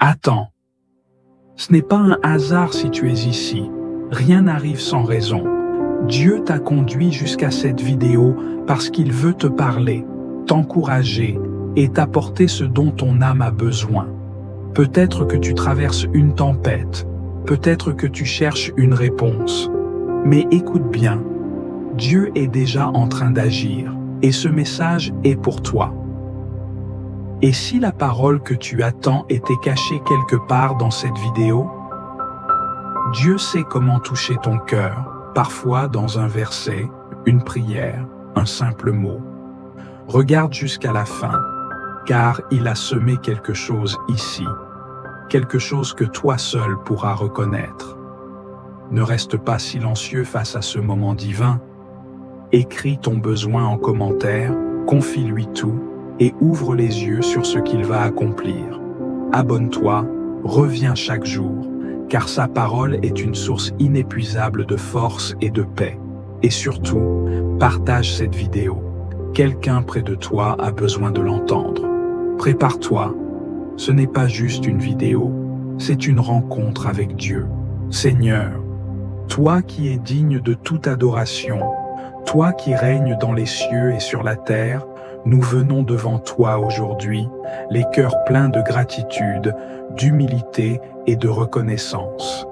Attends. Ce n'est pas un hasard si tu es ici. Rien n'arrive sans raison. Dieu t'a conduit jusqu'à cette vidéo parce qu'il veut te parler, t'encourager et t'apporter ce dont ton âme a besoin. Peut-être que tu traverses une tempête, peut-être que tu cherches une réponse. Mais écoute bien, Dieu est déjà en train d'agir et ce message est pour toi. Et si la parole que tu attends était cachée quelque part dans cette vidéo? Dieu sait comment toucher ton cœur, parfois dans un verset, une prière, un simple mot. Regarde jusqu'à la fin, car il a semé quelque chose ici, quelque chose que toi seul pourras reconnaître. Ne reste pas silencieux face à ce moment divin. Écris ton besoin en commentaire, confie-lui tout et ouvre les yeux sur ce qu'il va accomplir. Abonne-toi, reviens chaque jour, car sa parole est une source inépuisable de force et de paix. Et surtout, partage cette vidéo. Quelqu'un près de toi a besoin de l'entendre. Prépare-toi. Ce n'est pas juste une vidéo, c'est une rencontre avec Dieu. Seigneur, toi qui es digne de toute adoration, toi qui règnes dans les cieux et sur la terre, nous venons devant toi aujourd'hui, les cœurs pleins de gratitude, d'humilité et de reconnaissance.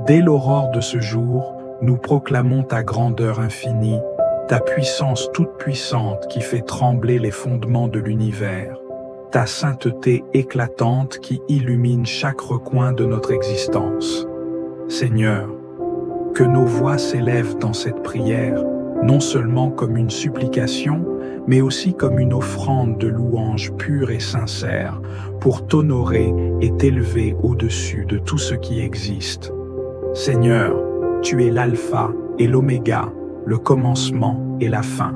Dès l'aurore de ce jour, nous proclamons ta grandeur infinie, ta puissance toute puissante qui fait trembler les fondements de l'univers, ta sainteté éclatante qui illumine chaque recoin de notre existence. Seigneur, que nos voix s'élèvent dans cette prière, non seulement comme une supplication, mais aussi comme une offrande de louange pure et sincère, pour t'honorer et t'élever au-dessus de tout ce qui existe. Seigneur, tu es l'alpha et l'oméga, le commencement et la fin.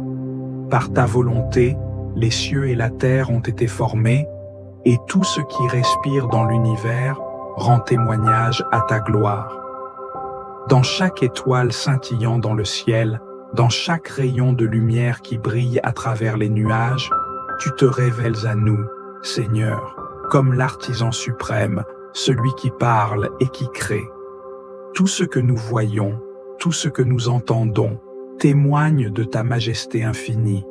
Par ta volonté, les cieux et la terre ont été formés, et tout ce qui respire dans l'univers rend témoignage à ta gloire. Dans chaque étoile scintillant dans le ciel, dans chaque rayon de lumière qui brille à travers les nuages, tu te révèles à nous, Seigneur, comme l'artisan suprême, celui qui parle et qui crée. Tout ce que nous voyons, tout ce que nous entendons, témoigne de ta majesté infinie.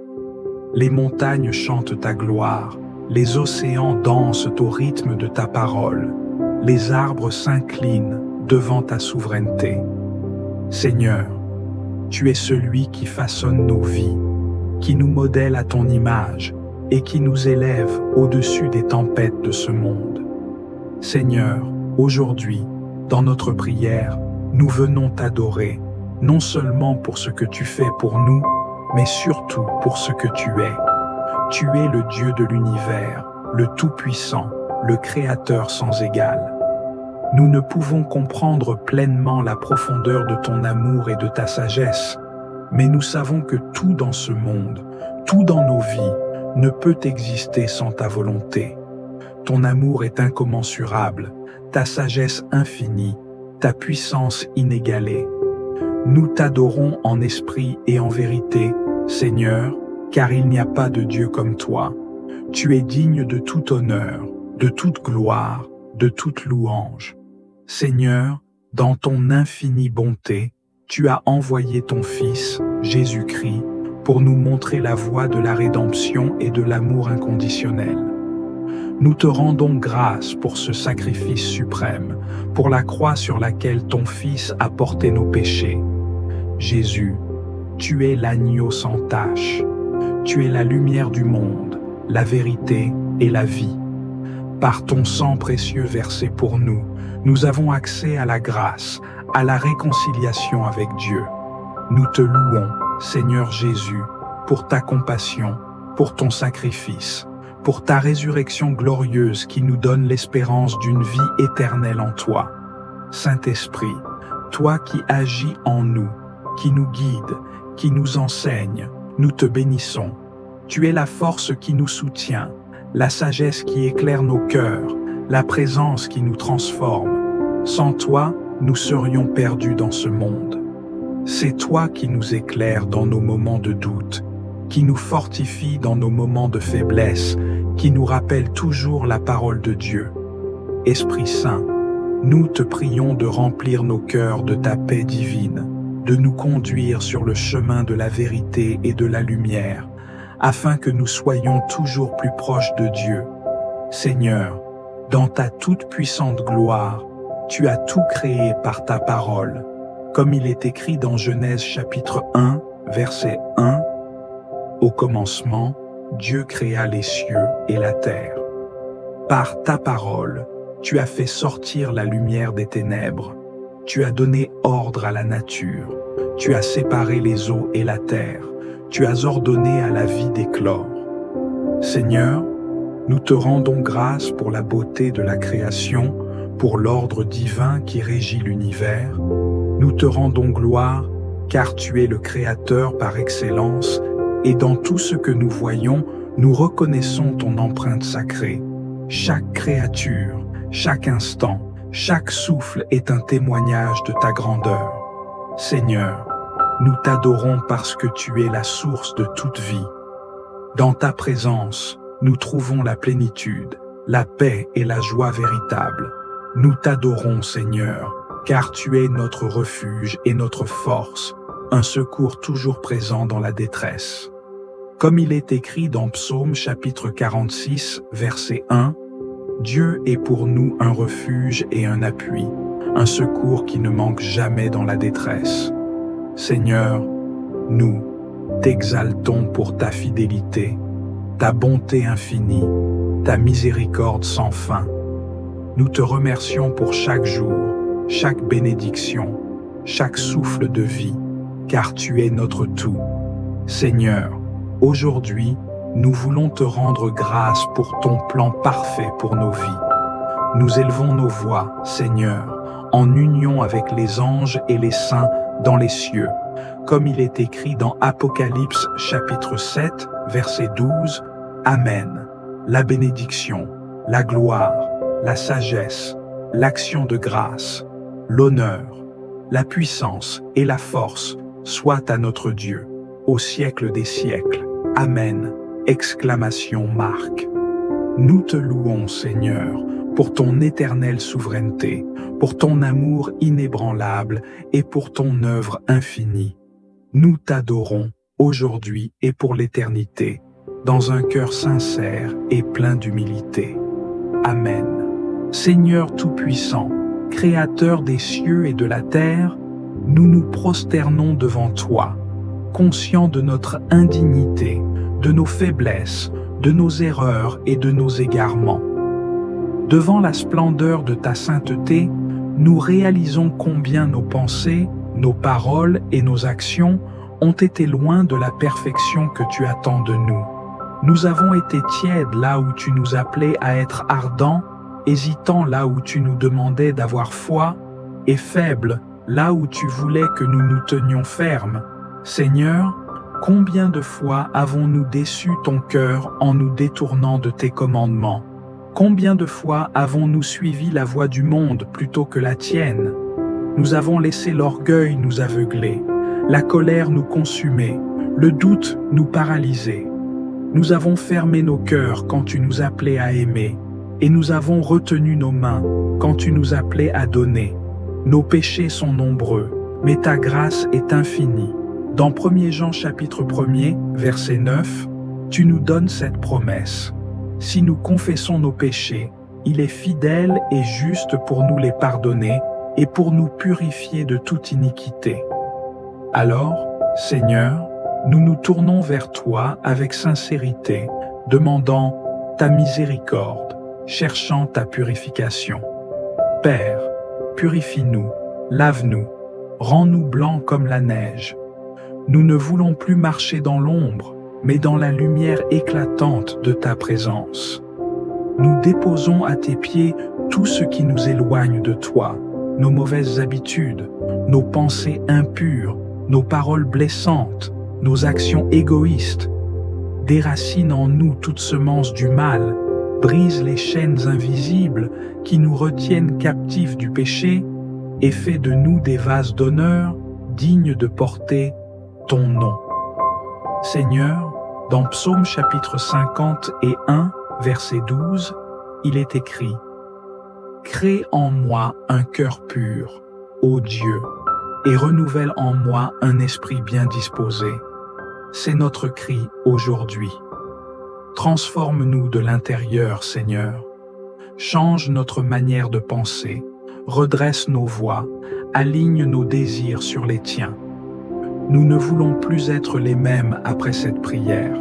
Les montagnes chantent ta gloire, les océans dansent au rythme de ta parole, les arbres s'inclinent devant ta souveraineté. Seigneur, tu es celui qui façonne nos vies, qui nous modèle à ton image et qui nous élève au-dessus des tempêtes de ce monde. Seigneur, aujourd'hui, dans notre prière, nous venons t'adorer, non seulement pour ce que tu fais pour nous, mais surtout pour ce que tu es. Tu es le Dieu de l'univers, le Tout-Puissant, le Créateur sans égal. Nous ne pouvons comprendre pleinement la profondeur de ton amour et de ta sagesse, mais nous savons que tout dans ce monde, tout dans nos vies, ne peut exister sans ta volonté. Ton amour est incommensurable, ta sagesse infinie, ta puissance inégalée. Nous t'adorons en esprit et en vérité, Seigneur, car il n'y a pas de Dieu comme toi. Tu es digne de tout honneur, de toute gloire, de toute louange. Seigneur, dans ton infinie bonté, tu as envoyé ton Fils, Jésus-Christ, pour nous montrer la voie de la rédemption et de l'amour inconditionnel. Nous te rendons grâce pour ce sacrifice suprême, pour la croix sur laquelle ton Fils a porté nos péchés. Jésus, tu es l'agneau sans tache. Tu es la lumière du monde, la vérité et la vie. Par ton sang précieux versé pour nous, nous avons accès à la grâce, à la réconciliation avec Dieu. Nous te louons, Seigneur Jésus, pour ta compassion, pour ton sacrifice, pour ta résurrection glorieuse qui nous donne l'espérance d'une vie éternelle en toi. Saint-Esprit, toi qui agis en nous, qui nous guide, qui nous enseigne, nous te bénissons. Tu es la force qui nous soutient, la sagesse qui éclaire nos cœurs, la présence qui nous transforme. Sans toi, nous serions perdus dans ce monde. C'est toi qui nous éclaires dans nos moments de doute, qui nous fortifie dans nos moments de faiblesse, qui nous rappelle toujours la parole de Dieu. Esprit Saint, nous te prions de remplir nos cœurs de ta paix divine, de nous conduire sur le chemin de la vérité et de la lumière, afin que nous soyons toujours plus proches de Dieu. Seigneur, dans ta toute-puissante gloire, tu as tout créé par ta parole, comme il est écrit dans Genèse chapitre 1, verset 1. Au commencement, Dieu créa les cieux et la terre. Par ta parole, tu as fait sortir la lumière des ténèbres. Tu as donné ordre à la nature. Tu as séparé les eaux et la terre. Tu as ordonné à la vie d'éclore. Seigneur, nous te rendons grâce pour la beauté de la création, pour l'ordre divin qui régit l'univers. Nous te rendons gloire, car tu es le Créateur par excellence, et dans tout ce que nous voyons, nous reconnaissons ton empreinte sacrée. Chaque créature, chaque instant, chaque souffle est un témoignage de ta grandeur. Seigneur, nous t'adorons parce que tu es la source de toute vie. Dans ta présence, nous trouvons la plénitude, la paix et la joie véritable. Nous t'adorons, Seigneur, car tu es notre refuge et notre force, un secours toujours présent dans la détresse. Comme il est écrit dans Psaume chapitre 46, verset 1, « Dieu est pour nous un refuge et un appui, un secours qui ne manque jamais dans la détresse. » Seigneur, nous t'exaltons pour ta fidélité, ta bonté infinie, ta miséricorde sans fin. Nous te remercions pour chaque jour, chaque bénédiction, chaque souffle de vie, car tu es notre tout. Seigneur, aujourd'hui, nous voulons te rendre grâce pour ton plan parfait pour nos vies. Nous élevons nos voix, Seigneur, en union avec les anges et les saints dans les cieux, comme il est écrit dans Apocalypse chapitre 7, verset 12, « Amen. La bénédiction, la gloire, la sagesse, l'action de grâce, l'honneur, la puissance et la force soient à notre Dieu, au siècle des siècles. Amen. » Exclamation marque. Nous te louons, Seigneur, pour ton éternelle souveraineté, pour ton amour inébranlable et pour ton œuvre infinie. Nous t'adorons aujourd'hui et pour l'éternité, dans un cœur sincère et plein d'humilité. Amen. Seigneur Tout-Puissant, Créateur des cieux et de la terre, nous nous prosternons devant toi, conscients de notre indignité, de nos faiblesses, de nos erreurs et de nos égarements. Devant la splendeur de ta sainteté, nous réalisons combien nos pensées, nos paroles et nos actions ont été loin de la perfection que tu attends de nous. Nous avons été tièdes là où tu nous appelais à être ardents, hésitants là où tu nous demandais d'avoir foi, et faibles là où tu voulais que nous nous tenions fermes. Seigneur, combien de fois avons-nous déçu ton cœur en nous détournant de tes commandements? Combien de fois avons-nous suivi la voie du monde plutôt que la tienne? Nous avons laissé l'orgueil nous aveugler, la colère nous consumer, le doute nous paralyser. Nous avons fermé nos cœurs quand tu nous appelais à aimer, et nous avons retenu nos mains quand tu nous appelais à donner. Nos péchés sont nombreux, mais ta grâce est infinie. Dans 1 Jean chapitre 1er, verset 9, tu nous donnes cette promesse. Si nous confessons nos péchés, il est fidèle et juste pour nous les pardonner et pour nous purifier de toute iniquité. Alors, Seigneur, nous nous tournons vers toi avec sincérité, demandant ta miséricorde, cherchant ta purification. Père, purifie-nous, lave-nous, rends-nous blancs comme la neige. Nous ne voulons plus marcher dans l'ombre, mais dans la lumière éclatante de ta présence. Nous déposons à tes pieds tout ce qui nous éloigne de toi, nos mauvaises habitudes, nos pensées impures, nos paroles blessantes, nos actions égoïstes. Déracine en nous toute semence du mal, brise les chaînes invisibles qui nous retiennent captifs du péché et fais de nous des vases d'honneur dignes de porter ton nom. Seigneur, dans Psaume chapitre 51, verset 12, il est écrit « Crée en moi un cœur pur, ô Dieu, et renouvelle en moi un esprit bien disposé. C'est notre cri aujourd'hui. Transforme-nous de l'intérieur, Seigneur. Change notre manière de penser, redresse nos voies, aligne nos désirs sur les tiens. Nous ne voulons plus être les mêmes après cette prière.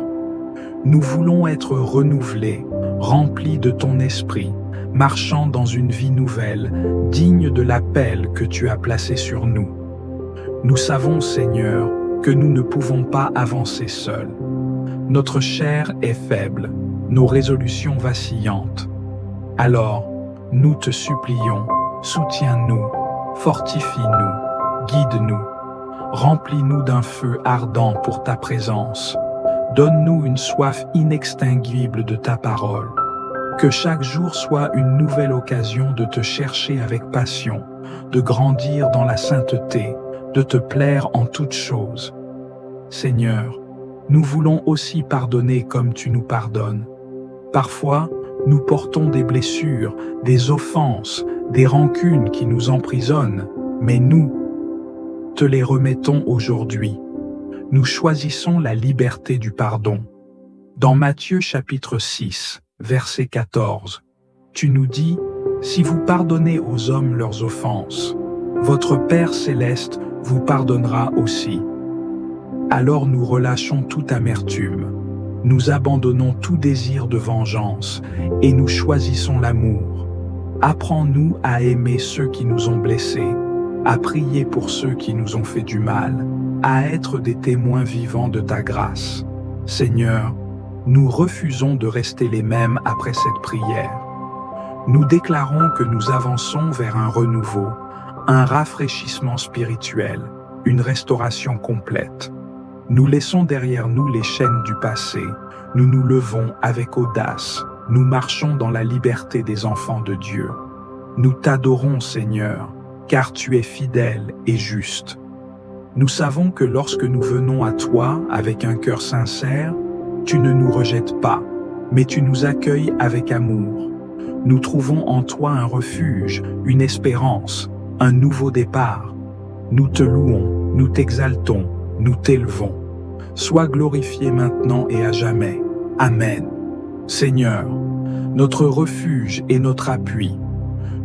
Nous voulons être renouvelés, remplis de ton esprit, marchant dans une vie nouvelle, digne de l'appel que tu as placé sur nous. Nous savons, Seigneur, que nous ne pouvons pas avancer seuls. Notre chair est faible, nos résolutions vacillantes. Alors, nous te supplions, soutiens-nous, fortifie-nous, guide-nous, remplis-nous d'un feu ardent pour ta présence. Donne-nous une soif inextinguible de ta parole. Que chaque jour soit une nouvelle occasion de te chercher avec passion, de grandir dans la sainteté, de te plaire en toutes choses. Seigneur, nous voulons aussi pardonner comme tu nous pardonnes. Parfois, nous portons des blessures, des offenses, des rancunes qui nous emprisonnent, mais nous te les remettons aujourd'hui. Nous choisissons la liberté du pardon. Dans Matthieu chapitre 6, verset 14, tu nous dis, « Si vous pardonnez aux hommes leurs offenses, votre Père céleste vous pardonnera aussi. » Alors nous relâchons toute amertume, nous abandonnons tout désir de vengeance et nous choisissons l'amour. Apprends-nous à aimer ceux qui nous ont blessés, à prier pour ceux qui nous ont fait du mal, à être des témoins vivants de ta grâce. Seigneur, nous refusons de rester les mêmes après cette prière. Nous déclarons que nous avançons vers un renouveau, un rafraîchissement spirituel, une restauration complète. Nous laissons derrière nous les chaînes du passé, nous nous levons avec audace, nous marchons dans la liberté des enfants de Dieu. Nous t'adorons, Seigneur, car tu es fidèle et juste. Nous savons que lorsque nous venons à toi avec un cœur sincère, tu ne nous rejettes pas, mais tu nous accueilles avec amour. Nous trouvons en toi un refuge, une espérance, un nouveau départ. Nous te louons, nous t'exaltons, nous t'élevons. Sois glorifié maintenant et à jamais. Amen. Seigneur, notre refuge et notre appui,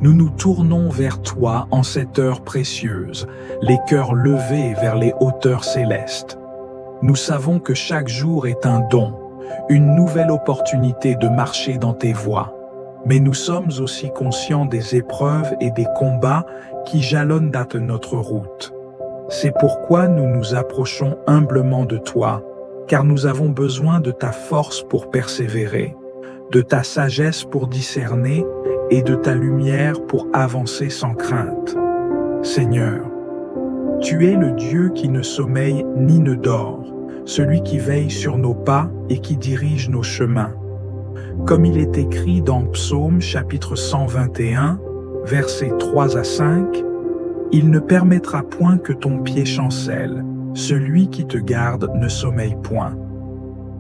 nous nous tournons vers toi en cette heure précieuse, les cœurs levés vers les hauteurs célestes. Nous savons que chaque jour est un don, une nouvelle opportunité de marcher dans tes voies. Mais nous sommes aussi conscients des épreuves et des combats qui jalonnent notre route. C'est pourquoi nous nous approchons humblement de toi, car nous avons besoin de ta force pour persévérer, de ta sagesse pour discerner et de ta lumière pour avancer sans crainte. Seigneur, tu es le Dieu qui ne sommeille ni ne dort, celui qui veille sur nos pas et qui dirige nos chemins. Comme il est écrit dans Psaume chapitre 121, versets 3 à 5, « Il ne permettra point que ton pied chancelle, celui qui te garde ne sommeille point.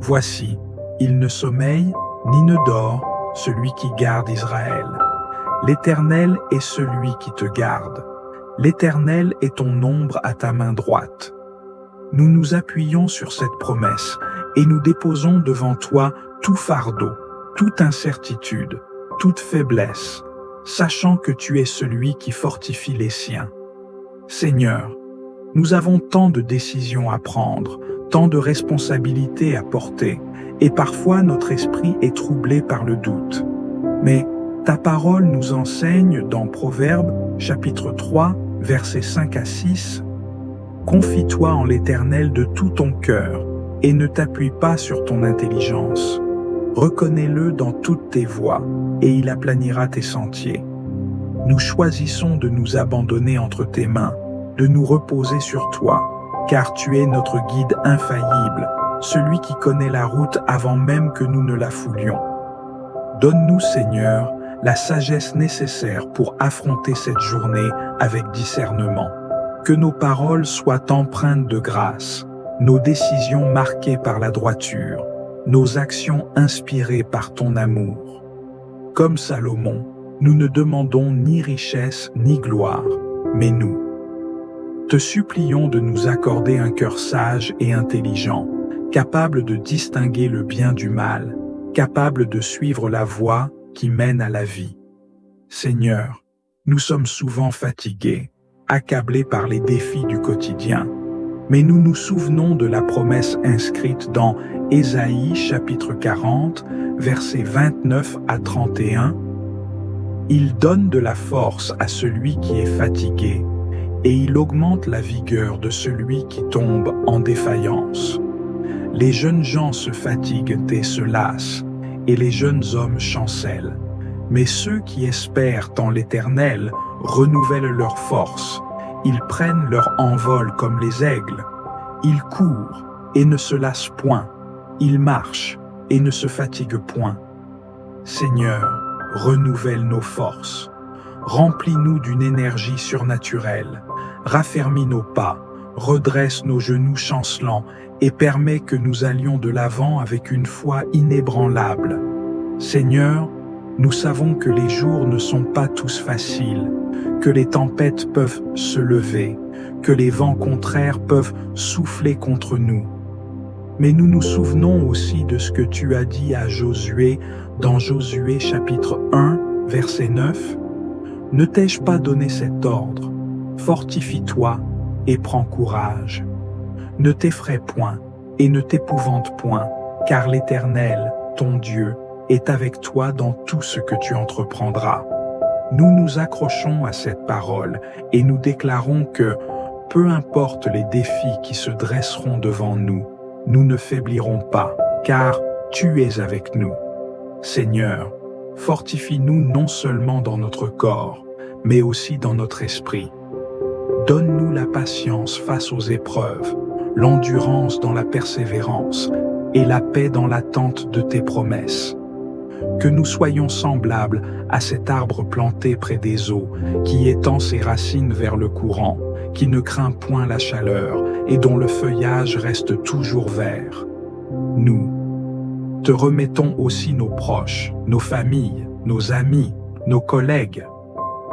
Voici, il ne sommeille ni ne dort, celui qui garde Israël. L'Éternel est celui qui te garde. L'Éternel est ton ombre à ta main droite. » Nous nous appuyons sur cette promesse et nous déposons devant toi tout fardeau, toute incertitude, toute faiblesse, sachant que tu es celui qui fortifie les siens. Seigneur, nous avons tant de décisions à prendre, tant de responsabilités à porter, et parfois notre esprit est troublé par le doute. Mais ta parole nous enseigne dans Proverbes chapitre 3, versets 5 à 6, « Confie-toi en l'Éternel de tout ton cœur, et ne t'appuie pas sur ton intelligence. Reconnais-le dans toutes tes voies, et il aplanira tes sentiers. » Nous choisissons de nous abandonner entre tes mains, de nous reposer sur toi, car tu es notre guide infaillible, celui qui connaît la route avant même que nous ne la foulions. Donne-nous, Seigneur, la sagesse nécessaire pour affronter cette journée avec discernement. Que nos paroles soient empreintes de grâce, nos décisions marquées par la droiture, nos actions inspirées par ton amour. Comme Salomon, Nous ne demandons ni richesse ni gloire, mais nous. Te supplions de nous accorder un cœur sage et intelligent, capable de distinguer le bien du mal, capable de suivre la voie qui mène à la vie. Seigneur, nous sommes souvent fatigués, accablés par les défis du quotidien, mais nous nous souvenons de la promesse inscrite dans Ésaïe chapitre 40, versets 29 à 31. Il donne de la force à celui qui est fatigué, et il augmente la vigueur de celui qui tombe en défaillance. Les jeunes gens se fatiguent et se lassent, et les jeunes hommes chancellent. Mais ceux qui espèrent en l'Éternel renouvellent leur force. Ils prennent leur envol comme les aigles. Ils courent et ne se lassent point. Ils marchent et ne se fatiguent point. Seigneur, renouvelle nos forces. Remplis-nous d'une énergie surnaturelle. Raffermis nos pas, redresse nos genoux chancelants et permets que nous allions de l'avant avec une foi inébranlable. Seigneur, nous savons que les jours ne sont pas tous faciles, que les tempêtes peuvent se lever, que les vents contraires peuvent souffler contre nous. Mais nous nous souvenons aussi de ce que tu as dit à Josué dans Josué chapitre 1, verset 9. Ne t'ai-je pas donné cet ordre? Fortifie-toi et prends courage. Ne t'effraie point et ne t'épouvante point, car l'Éternel, ton Dieu, est avec toi dans tout ce que tu entreprendras. Nous nous accrochons à cette parole et nous déclarons que, peu importe les défis qui se dresseront devant nous, nous ne faiblirons pas, car tu es avec nous. Seigneur, fortifie-nous non seulement dans notre corps, mais aussi dans notre esprit. Donne-nous la patience face aux épreuves, l'endurance dans la persévérance et la paix dans l'attente de tes promesses. Que nous soyons semblables à cet arbre planté près des eaux, qui étend ses racines vers le courant, qui ne craint point la chaleur et dont le feuillage reste toujours vert. Nous te remettons aussi nos proches, nos familles, nos amis, nos collègues.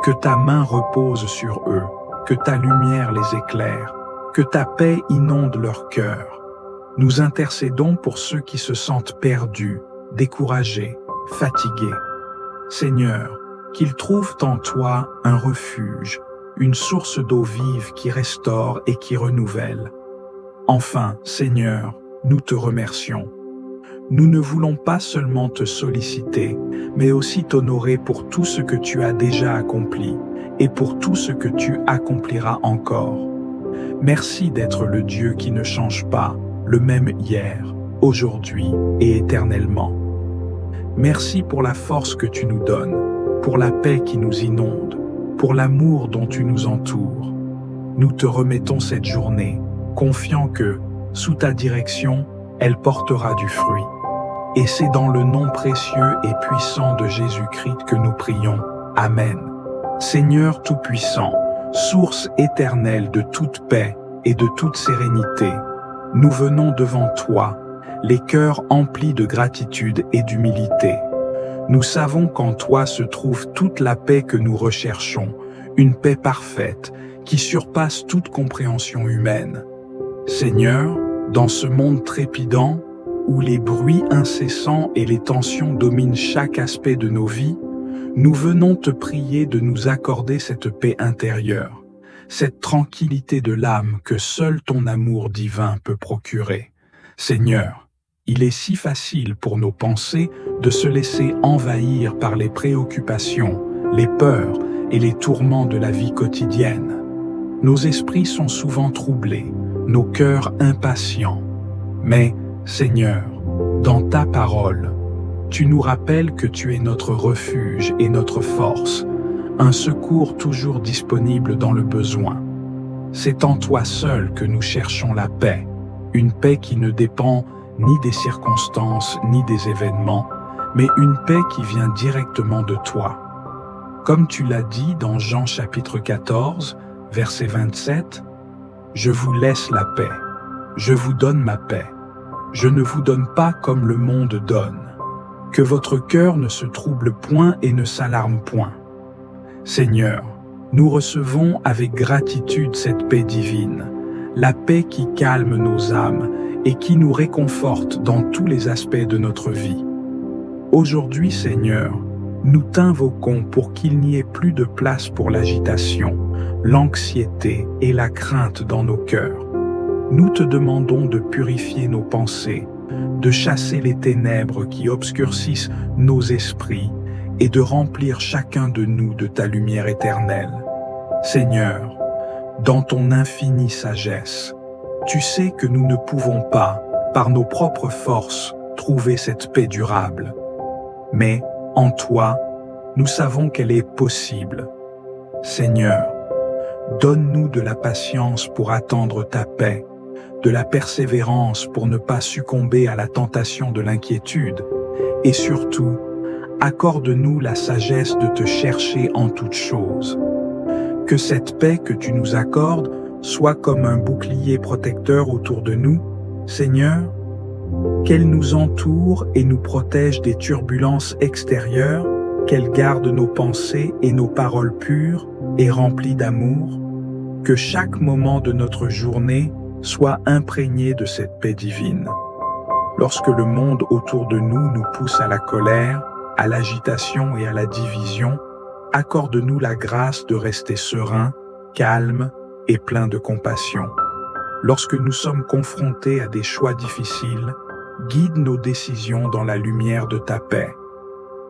Que ta main repose sur eux, que ta lumière les éclaire, que ta paix inonde leur cœur. Nous intercédons pour ceux qui se sentent perdus, découragés, fatigués. Seigneur, qu'ils trouvent en toi un refuge, une source d'eau vive qui restaure et qui renouvelle. Enfin, Seigneur, nous te remercions. Nous ne voulons pas seulement te solliciter, mais aussi t'honorer pour tout ce que tu as déjà accompli et pour tout ce que tu accompliras encore. Merci d'être le Dieu qui ne change pas, le même hier, aujourd'hui et éternellement. Merci pour la force que tu nous donnes, pour la paix qui nous inonde, pour l'amour dont tu nous entoures. Nous te remettons cette journée, confiants que, sous ta direction, elle portera du fruit. Et c'est dans le nom précieux et puissant de Jésus-Christ que nous prions. Amen. Seigneur Tout-Puissant, source éternelle de toute paix et de toute sérénité, nous venons devant toi, les cœurs emplis de gratitude et d'humilité. Nous savons qu'en toi se trouve toute la paix que nous recherchons, une paix parfaite qui surpasse toute compréhension humaine. Seigneur, dans ce monde trépidant, où les bruits incessants et les tensions dominent chaque aspect de nos vies, nous venons te prier de nous accorder cette paix intérieure, cette tranquillité de l'âme que seul ton amour divin peut procurer. Seigneur, il est si facile pour nos pensées de se laisser envahir par les préoccupations, les peurs et les tourments de la vie quotidienne. Nos esprits sont souvent troublés, nos cœurs impatients. Mais, Seigneur, dans ta parole, tu nous rappelles que tu es notre refuge et notre force, un secours toujours disponible dans le besoin. C'est en toi seul que nous cherchons la paix, une paix qui ne dépend ni des circonstances ni des événements, mais une paix qui vient directement de toi. Comme tu l'as dit dans Jean chapitre 14, verset 27, « Je vous laisse la paix, je vous donne ma paix. Je ne vous donne pas comme le monde donne. Que votre cœur ne se trouble point et ne s'alarme point. Seigneur, nous recevons avec gratitude cette paix divine, la paix qui calme nos âmes et qui nous réconforte dans tous les aspects de notre vie. Aujourd'hui, Seigneur, nous t'invoquons pour qu'il n'y ait plus de place pour l'agitation, l'anxiété et la crainte dans nos cœurs. Nous te demandons de purifier nos pensées, de chasser les ténèbres qui obscurcissent nos esprits et de remplir chacun de nous de ta lumière éternelle. Seigneur, dans ton infinie sagesse, tu sais que nous ne pouvons pas, par nos propres forces, trouver cette paix durable. Mais, en toi, nous savons qu'elle est possible. Seigneur, donne-nous de la patience pour attendre ta paix, de la persévérance pour ne pas succomber à la tentation de l'inquiétude, et surtout, accorde-nous la sagesse de te chercher en toutes choses. Que cette paix que tu nous accordes soit comme un bouclier protecteur autour de nous, Seigneur, qu'elle nous entoure et nous protège des turbulences extérieures, qu'elle garde nos pensées et nos paroles pures et remplies d'amour, que chaque moment de notre journée soit imprégné de cette paix divine. Lorsque le monde autour de nous nous pousse à la colère, à l'agitation et à la division, accorde-nous la grâce de rester serein, calme et plein de compassion. Lorsque nous sommes confrontés à des choix difficiles, guide nos décisions dans la lumière de ta paix.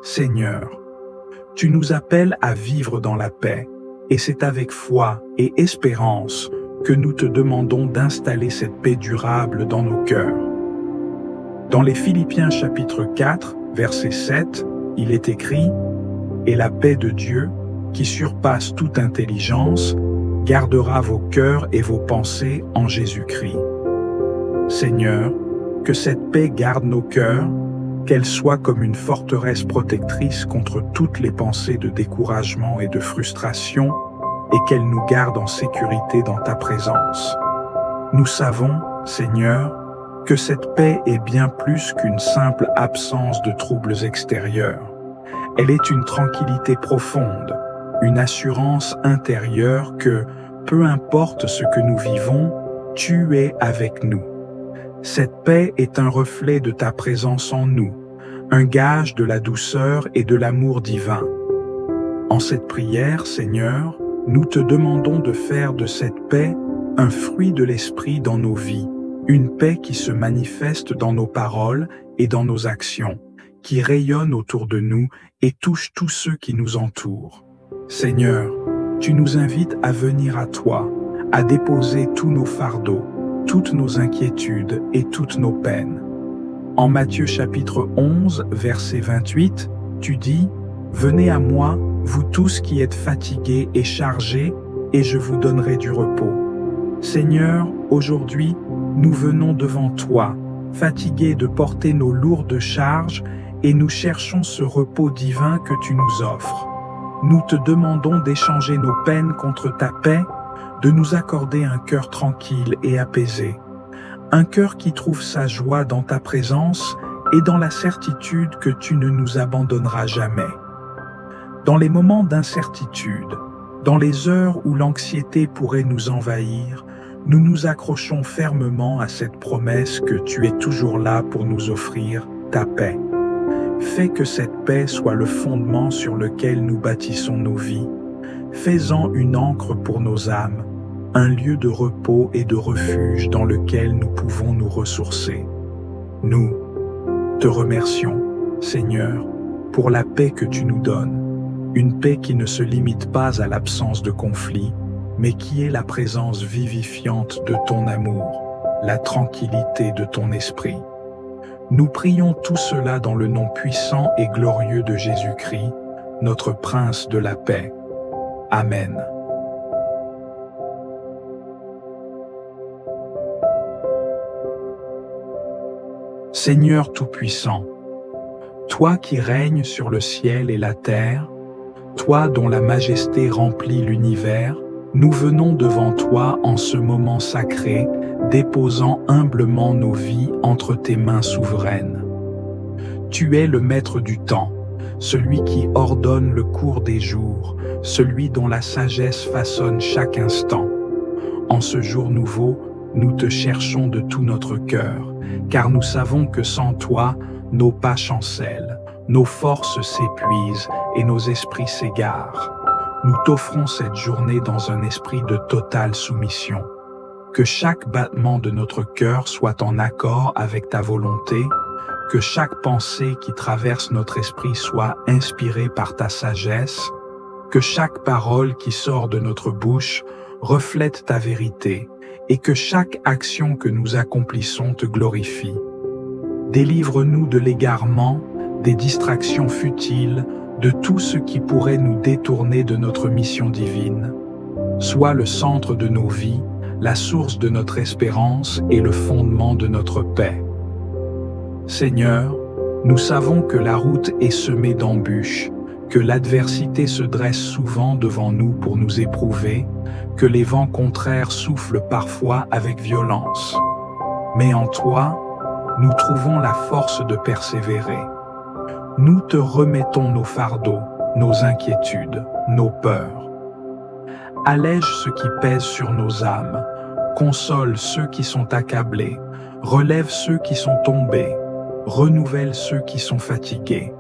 Seigneur, tu nous appelles à vivre dans la paix, et c'est avec foi et espérance que nous te demandons d'installer cette paix durable dans nos cœurs. Dans les Philippiens chapitre 4, verset 7, il est écrit « Et la paix de Dieu, qui surpasse toute intelligence, gardera vos cœurs et vos pensées en Jésus-Christ. » Seigneur, que cette paix garde nos cœurs, qu'elle soit comme une forteresse protectrice contre toutes les pensées de découragement et de frustration, et qu'elle nous garde en sécurité dans ta présence. Nous savons, Seigneur, que cette paix est bien plus qu'une simple absence de troubles extérieurs. Elle est une tranquillité profonde, une assurance intérieure que, peu importe ce que nous vivons, tu es avec nous. Cette paix est un reflet de ta présence en nous, un gage de la douceur et de l'amour divin. En cette prière, Seigneur, nous te demandons de faire de cette paix un fruit de l'esprit dans nos vies, une paix qui se manifeste dans nos paroles et dans nos actions, qui rayonne autour de nous et touche tous ceux qui nous entourent. Seigneur, tu nous invites à venir à toi, à déposer tous nos fardeaux, toutes nos inquiétudes et toutes nos peines. En Matthieu chapitre 11, verset 28, tu dis « Venez à moi, vous tous qui êtes fatigués et chargés, et je vous donnerai du repos. » Seigneur, aujourd'hui, nous venons devant toi, fatigués de porter nos lourdes charges, et nous cherchons ce repos divin que tu nous offres. Nous te demandons d'échanger nos peines contre ta paix, de nous accorder un cœur tranquille et apaisé, un cœur qui trouve sa joie dans ta présence et dans la certitude que tu ne nous abandonneras jamais. Dans les moments d'incertitude, dans les heures où l'anxiété pourrait nous envahir, nous nous accrochons fermement à cette promesse que tu es toujours là pour nous offrir ta paix. Fais que cette paix soit le fondement sur lequel nous bâtissons nos vies. Fais-en une ancre pour nos âmes, un lieu de repos et de refuge dans lequel nous pouvons nous ressourcer. Nous te remercions, Seigneur, pour la paix que tu nous donnes, une paix qui ne se limite pas à l'absence de conflit, mais qui est la présence vivifiante de ton amour, la tranquillité de ton esprit. Nous prions tout cela dans le nom puissant et glorieux de Jésus-Christ, notre Prince de la paix. Amen. Seigneur Tout-Puissant, toi qui règnes sur le ciel et la terre, toi dont la majesté remplit l'univers, nous venons devant toi en ce moment sacré, déposant humblement nos vies entre tes mains souveraines. Tu es le maître du temps, celui qui ordonne le cours des jours, celui dont la sagesse façonne chaque instant. En ce jour nouveau, nous te cherchons de tout notre cœur, car nous savons que sans toi, nos pas chancellent, nos forces s'épuisent et nos esprits s'égarent. Nous t'offrons cette journée dans un esprit de totale soumission. Que chaque battement de notre cœur soit en accord avec ta volonté, que chaque pensée qui traverse notre esprit soit inspirée par ta sagesse, que chaque parole qui sort de notre bouche reflète ta vérité et que chaque action que nous accomplissons te glorifie. Délivre-nous de l'égarement, des distractions futiles, de tout ce qui pourrait nous détourner de notre mission divine. Sois le centre de nos vies, la source de notre espérance et le fondement de notre paix. Seigneur, nous savons que la route est semée d'embûches, que l'adversité se dresse souvent devant nous pour nous éprouver, que les vents contraires soufflent parfois avec violence. Mais en toi, nous trouvons la force de persévérer. Nous te remettons nos fardeaux, nos inquiétudes, nos peurs. Allège ce qui pèse sur nos âmes, console ceux qui sont accablés, relève ceux qui sont tombés, renouvelle ceux qui sont fatigués.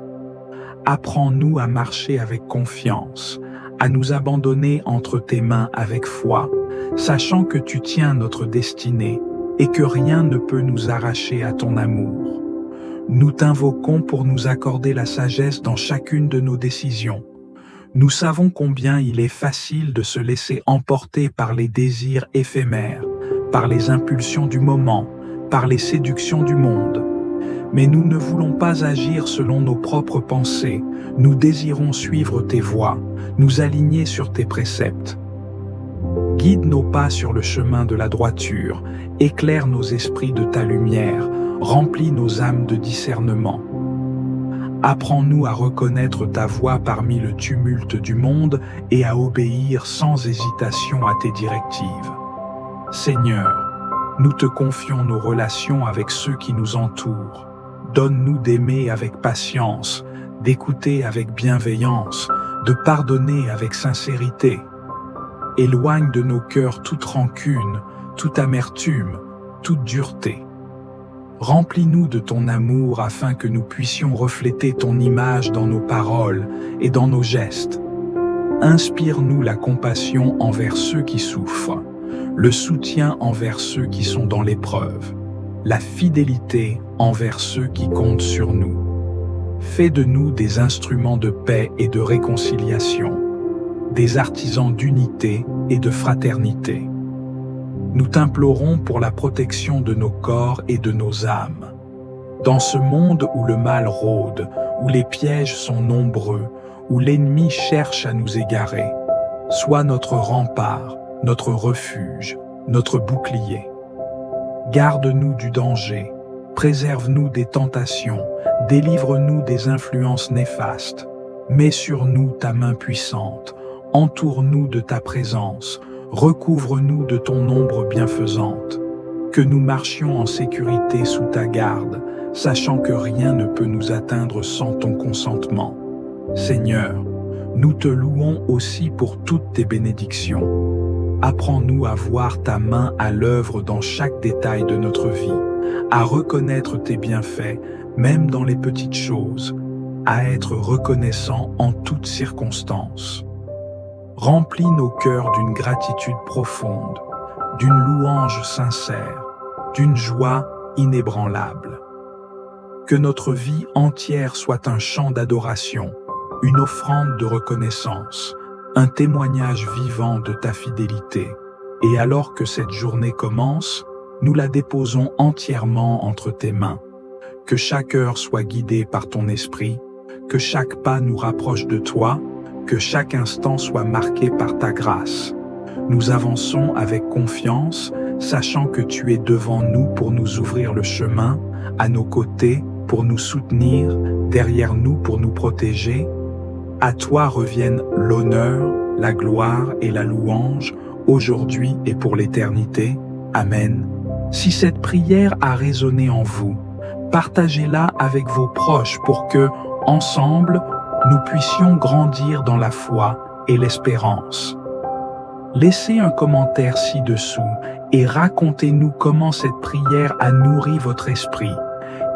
Apprends-nous à marcher avec confiance, à nous abandonner entre tes mains avec foi, sachant que tu tiens notre destinée et que rien ne peut nous arracher à ton amour. Nous t'invoquons pour nous accorder la sagesse dans chacune de nos décisions. Nous savons combien il est facile de se laisser emporter par les désirs éphémères, par les impulsions du moment, par les séductions du monde. Mais nous ne voulons pas agir selon nos propres pensées, nous désirons suivre tes voies, nous aligner sur tes préceptes. Guide nos pas sur le chemin de la droiture, éclaire nos esprits de ta lumière, remplis nos âmes de discernement. Apprends-nous à reconnaître ta voix parmi le tumulte du monde et à obéir sans hésitation à tes directives. Seigneur, nous te confions nos relations avec ceux qui nous entourent. Donne-nous d'aimer avec patience, d'écouter avec bienveillance, de pardonner avec sincérité. Éloigne de nos cœurs toute rancune, toute amertume, toute dureté. Remplis-nous de ton amour afin que nous puissions refléter ton image dans nos paroles et dans nos gestes. Inspire-nous la compassion envers ceux qui souffrent, le soutien envers ceux qui sont dans l'épreuve, la fidélité envers ceux qui comptent sur nous. Fais de nous des instruments de paix et de réconciliation, des artisans d'unité et de fraternité. Nous t'implorons pour la protection de nos corps et de nos âmes. Dans ce monde où le mal rôde, où les pièges sont nombreux, où l'ennemi cherche à nous égarer, sois notre rempart, notre refuge, notre bouclier. Garde-nous du danger, préserve-nous des tentations, délivre-nous des influences néfastes. Mets sur nous ta main puissante, entoure-nous de ta présence, recouvre-nous de ton ombre bienfaisante. Que nous marchions en sécurité sous ta garde, sachant que rien ne peut nous atteindre sans ton consentement. Seigneur, nous te louons aussi pour toutes tes bénédictions. Apprends-nous à voir ta main à l'œuvre dans chaque détail de notre vie, à reconnaître tes bienfaits, même dans les petites choses, à être reconnaissant en toutes circonstances. Remplis nos cœurs d'une gratitude profonde, d'une louange sincère, d'une joie inébranlable. Que notre vie entière soit un chant d'adoration, une offrande de reconnaissance, un témoignage vivant de ta fidélité. Et alors que cette journée commence, nous la déposons entièrement entre tes mains. Que chaque heure soit guidée par ton esprit, que chaque pas nous rapproche de toi, que chaque instant soit marqué par ta grâce. Nous avançons avec confiance, sachant que tu es devant nous pour nous ouvrir le chemin, à nos côtés pour nous soutenir, derrière nous pour nous protéger. À toi reviennent l'honneur, la gloire et la louange, aujourd'hui et pour l'éternité. Amen. Si cette prière a résonné en vous, partagez-la avec vos proches pour que, ensemble, nous puissions grandir dans la foi et l'espérance. Laissez un commentaire ci-dessous et racontez-nous comment cette prière a nourri votre esprit.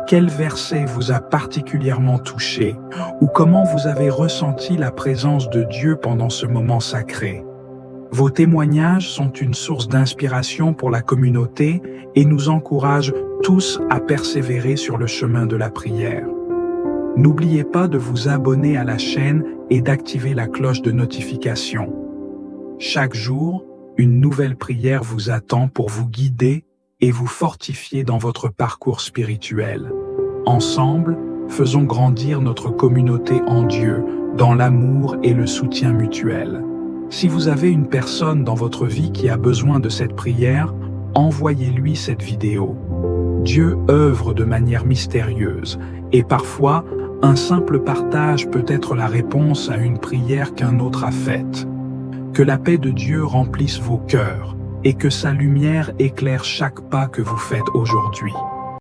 Quel verset vous a particulièrement touché ou comment vous avez ressenti la présence de Dieu pendant ce moment sacré. Vos témoignages sont une source d'inspiration pour la communauté et nous encouragent tous à persévérer sur le chemin de la prière. N'oubliez pas de vous abonner à la chaîne et d'activer la cloche de notification. Chaque jour, une nouvelle prière vous attend pour vous guider et vous fortifier dans votre parcours spirituel. Ensemble, faisons grandir notre communauté en Dieu, dans l'amour et le soutien mutuel. Si vous avez une personne dans votre vie qui a besoin de cette prière, envoyez-lui cette vidéo. Dieu œuvre de manière mystérieuse et parfois, un simple partage peut être la réponse à une prière qu'un autre a faite. Que la paix de Dieu remplisse vos cœurs et que sa lumière éclaire chaque pas que vous faites aujourd'hui.